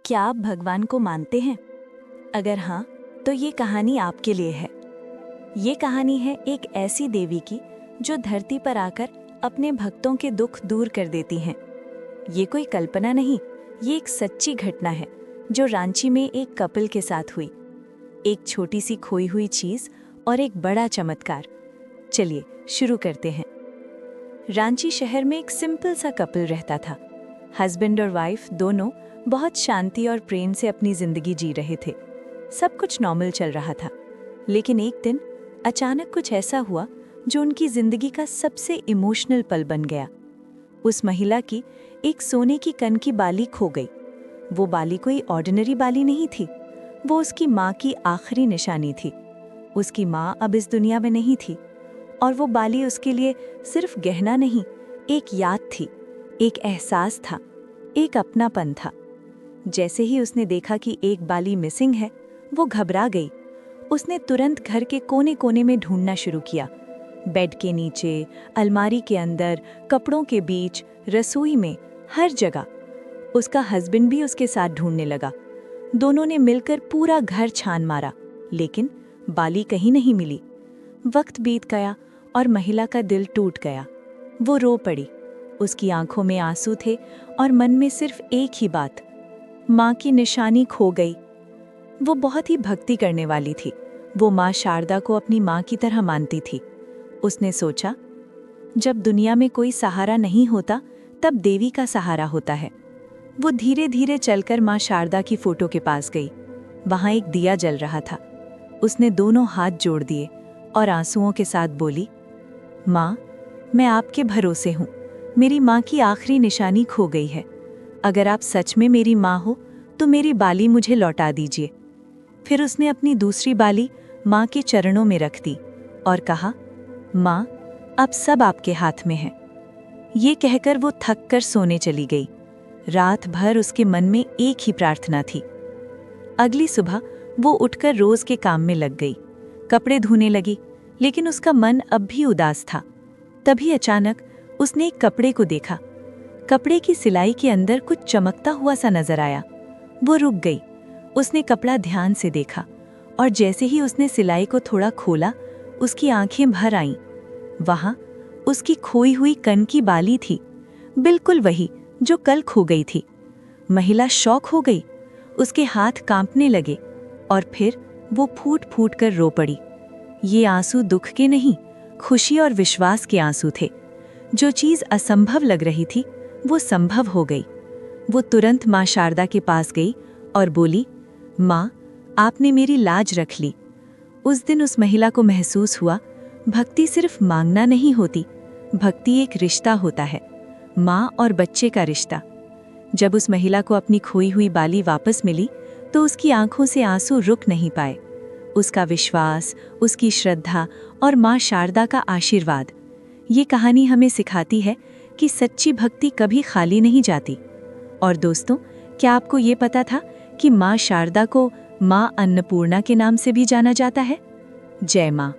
क्या आप भगवान को मानते हैं? अगर हाँ, तो ये कहानी आपके लिए है। ये कहानी है एक ऐसी देवी की जो धरती पर आकर अपने भक्तों के दुख दूर कर देती हैं। ये कोई कल्पना नहीं, ये एक सच्ची घटना है जो रांची में एक कपल के साथ हुई। एक छोटी सी खोई हुई चीज और एक बड़ा चमत्कार। चलिए शुरू करते हैं। रांची शहर में एक सिंपल सा कपल रहता था। हस्बैंड और वाइफ दोनों बहुत शांति और प्रेम से अपनी जिंदगी जी रहे थे। सब कुछ नॉर्मल चल रहा था, लेकिन एक दिन अचानक कुछ ऐसा हुआ जो उनकी जिंदगी का सबसे इमोशनल पल बन गया। उस महिला की एक सोने की कन की बाली खो गई। वो बाली कोई ऑर्डिनरी बाली नहीं थी, वो उसकी माँ की आखिरी निशानी थी। उसकी माँ अब इस दुनिया में नहीं थी और वो बाली उसके लिए सिर्फ गहना नहीं, एक याद थी, एक एहसास था, एक अपनापन था। जैसे ही उसने देखा कि एक बाली मिसिंग है, वो घबरा गई। उसने तुरंत घर के कोने कोने में ढूंढना शुरू किया। बेड के नीचे, अलमारी के अंदर, कपड़ों के बीच, रसोई में, हर जगह। उसका हस्बैंड भी उसके साथ ढूंढने लगा। दोनों ने मिलकर पूरा घर छान मारा, लेकिन बाली कहीं नहीं मिली। वक्त बीत गया और महिला का दिल टूट गया। वो रो पड़ी। उसकी आंखों में आंसू थे और मन में सिर्फ एक ही बात, माँ की निशानी खो गई। वो बहुत ही भक्ति करने वाली थी। वो माँ शारदा को अपनी माँ की तरह मानती थी। उसने सोचा, जब दुनिया में कोई सहारा नहीं होता, तब देवी का सहारा होता है। वो धीरे धीरे चलकर माँ शारदा की फोटो के पास गई। वहाँ एक दिया जल रहा था। उसने दोनों हाथ जोड़ दिए और आंसुओं के साथ बोली, माँ, मैं आपके भरोसे हूँ। मेरी माँ की आखिरी निशानी खो गई है। अगर आप सच में मेरी माँ हो तो मेरी बाली मुझे लौटा दीजिए। फिर उसने अपनी दूसरी बाली माँ के चरणों में रख दी और कहा, माँ, अब सब आपके हाथ में है। ये कहकर वो थक कर सोने चली गई। रात भर उसके मन में एक ही प्रार्थना थी। अगली सुबह वो उठकर रोज के काम में लग गई। कपड़े धोने लगी, लेकिन उसका मन अब भी उदास था। तभी अचानक उसने एक कपड़े को देखा। कपड़े की सिलाई के अंदर कुछ चमकता हुआ सा नजर आया। वो रुक गई। उसने कपड़ा ध्यान से देखा और जैसे ही उसने सिलाई को थोड़ा खोला, उसकी आंखें भर आईं। वहां उसकी खोई हुई कन की बाली थी, बिल्कुल वही जो कल खो गई थी। महिला शॉक हो गई। उसके हाथ कांपने लगे और फिर वो फूट फूट कर रो पड़ी। ये आंसू दुख के नहीं, खुशी और विश्वास के आंसू थे। जो चीज असंभव लग रही थी, वो संभव हो गई। वो तुरंत माँ शारदा के पास गई और बोली, माँ, आपने मेरी लाज रख ली। उस दिन उस महिला को महसूस हुआ, भक्ति सिर्फ मांगना नहीं होती, भक्ति एक रिश्ता होता है, माँ और बच्चे का रिश्ता। जब उस महिला को अपनी खोई हुई बाली वापस मिली, तो उसकी आंखों से आंसू रुक नहीं पाए। उसका विश्वास, उसकी श्रद्धा और माँ शारदा का आशीर्वाद। ये कहानी हमें सिखाती है कि सच्ची भक्ति कभी खाली नहीं जाती। और दोस्तों, क्या आपको ये पता था कि माँ शारदा को माँ अन्नपूर्णा के नाम से भी जाना जाता है? जय माँ।